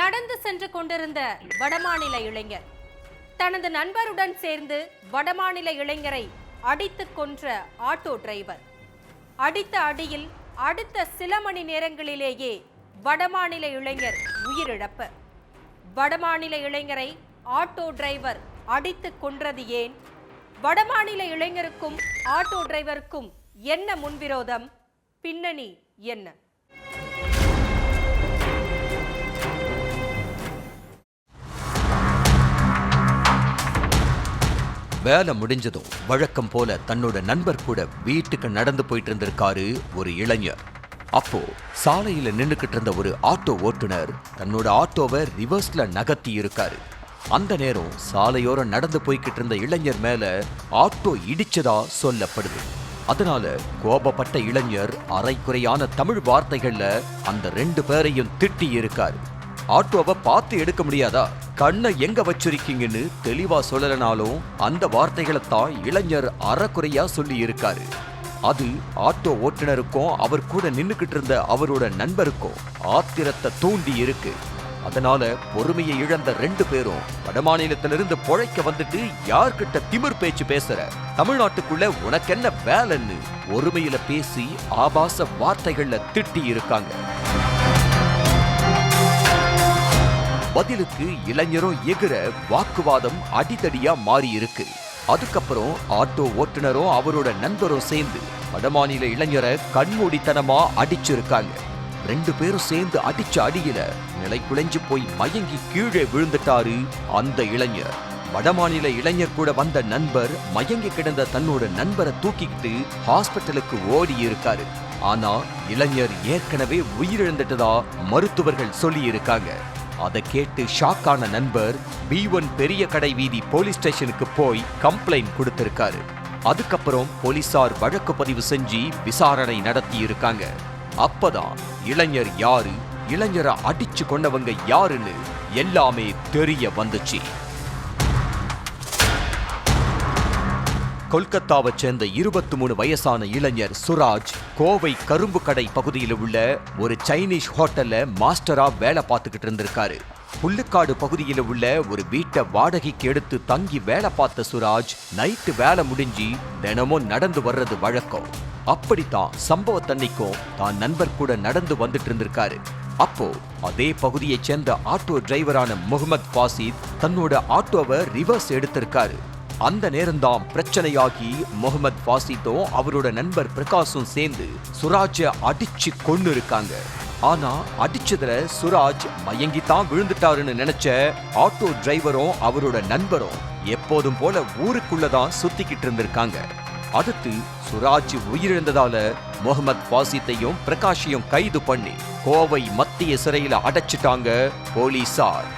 நடந்து சென்று கொண்டிருந்த வடமாநில இளைஞர் தனது நண்பருடன் சேர்ந்து வடமாநில இளைஞரை அடித்துக் கொன்ற ஆட்டோ டிரைவர். அடித்த அடியில் அடுத்த சில மணி நேரங்களிலேயே வடமாநில இளைஞர் உயிரிழப்பு. வடமாநில இளைஞரை ஆட்டோ டிரைவர் அடித்துக் கொன்றது ஏன்? வடமாநில இளைஞருக்கும் ஆட்டோ டிரைவருக்கும் என்ன முன்விரோதம்? பின்னணி என்ன? வேலை முடிஞ்சதும் வழக்கம் போல தன்னோட நண்பர் கூட வீட்டுக்கு நடந்து போயிட்டு இருந்திருக்காரு ஒரு இளைஞர். அப்போ சாலையில நின்னுக்கிட்டு இருந்த ஒரு ஆட்டோ ஓட்டுநர் தன்னோட ஆட்டோவை ரிவர்ஸ்ல நகர்த்தி இருக்காரு. அந்த நேரம் சாலையோரம் நடந்து போய்கிட்டு இருந்த இளைஞர் மேல ஆட்டோ இடிச்சதா சொல்லப்படுது. அதனால கோபப்பட்ட இளைஞர் அரைக்குறையான தமிழ் வார்த்தைகள்ல அந்த 2 பேரையும் திட்டி இருக்காரு. ஆட்டோவை பார்த்து எடுக்க முடியாதா, கண்ணை எங்க வச்சிருக்கீங்கன்னு தெளிவா சொல்லலனாலும் அந்த வார்த்தைகளை தான் இளைஞர் அறக்குறையா சொல்லி இருக்காரு. அது ஆட்டோ ஓட்டுநருக்கும் அவர் கூட நின்னுக்கிட்டு இருந்த அவரோட நண்பருக்கும் ஆத்திரத்தை தூண்டி இருக்கு. அதனால பொறுமையை இழந்த 2 பேரும் வடமாநிலத்திலிருந்து பொழைக்க வந்துட்டு யார்கிட்ட திமிர் பேச்சு பேசுற, தமிழ்நாட்டுக்குள்ள உனக்கு என்ன வேலைன்னு ஒருமையில பேசி ஆபாச வார்த்தைகள்ல திட்டி இருக்காங்க. பதிலுக்கு இளைஞரும் எகிற வாக்குவாதம் அடிதடியா மாறி இருக்கு. அதுக்கப்புறம் ஆட்டோ ஓட்டுநரும் அவரோட நண்பரும் சேர்ந்து வடமாநில இளைஞரை கண்மூடித்தனமா அடிச்சிருக்காங்க. 2 பேரும் சேர்ந்து அடிச்ச அடியில நிலை குலைஞ்சு போய் மயங்கி கீழே விழுந்துட்டாரு அந்த இளைஞர். வடமாநில இளைஞர் கூட வந்த நண்பர் மயங்கி கிடந்த தன்னோட நண்பரை தூக்கிக்கிட்டு ஹாஸ்பிட்டலுக்கு ஓடி இருக்காரு. ஆனா இளைஞர் ஏற்கனவே உயிரிழந்துட்டதா மருத்துவர்கள் சொல்லி இருக்காங்க. அதை கேட்டு ஷாக்கான நண்பர் B1 பெரிய கடை வீதி போலீஸ் ஸ்டேஷனுக்கு போய் கம்ப்ளைண்ட் கொடுத்திருக்காரு. அதுக்கப்புறம் போலீசார் வழக்கு பதிவு செஞ்சு விசாரணை நடத்தி இருக்காங்க. அப்பதான் இளைஞர் யாரு, இளைஞரை அடிச்சு கொண்டவங்க யாருன்னு எல்லாமே தெரிய வந்துச்சு. கொல்கத்தாவை சேர்ந்த 23 வயசான இளைஞர் சுராஜ் கோவை கரும்பு கடை பகுதியில் உள்ள ஒரு சைனீஸ் ஹோட்டல்ல மாஸ்டரா வேலை பார்த்துக்கிட்டு இருந்திருக்காரு. புல்லுக்காடு பகுதியில் உள்ள ஒரு வீட்டை வாடகைக்கு எடுத்து தங்கி வேலை பார்த்த சுராஜ் நைட்டு வேலை முடிஞ்சு தினமும் நடந்து வர்றது வழக்கம். அப்படித்தான் சம்பவத்தன்னைக்கும் தான் நண்பர் கூட நடந்து வந்துட்டு இருந்திருக்காரு. அப்போ அதே பகுதியை சேர்ந்த ஆட்டோ டிரைவரான முகமது பாசித் தன்னோட ஆட்டோவை ரிவர்ஸ் எடுத்திருக்காரு. அந்த நேரம்தான் பிரச்சனையாகி முகமது பாசித்தும் அவரோட நண்பர் பிரகாஷும் சேர்ந்து சுராஜை அடிச்சு கொன்னு இருக்காங்க. ஆனா அடிச்சதுல சுராஜ் மயங்கித்தான் விழுந்துட்டாருன்னு நினைச்ச ஆட்டோ டிரைவரும் அவரோட நண்பரும் எப்போதும் போல ஊருக்குள்ளதான் சுத்திக்கிட்டு இருந்திருக்காங்க. அடுத்து சுராஜ் உயிரிழந்ததால முகமது பாசித்தையும் பிரகாஷையும் கைது பண்ணி கோவை மத்திய சிறையில அடைச்சிட்டாங்க போலீசார்.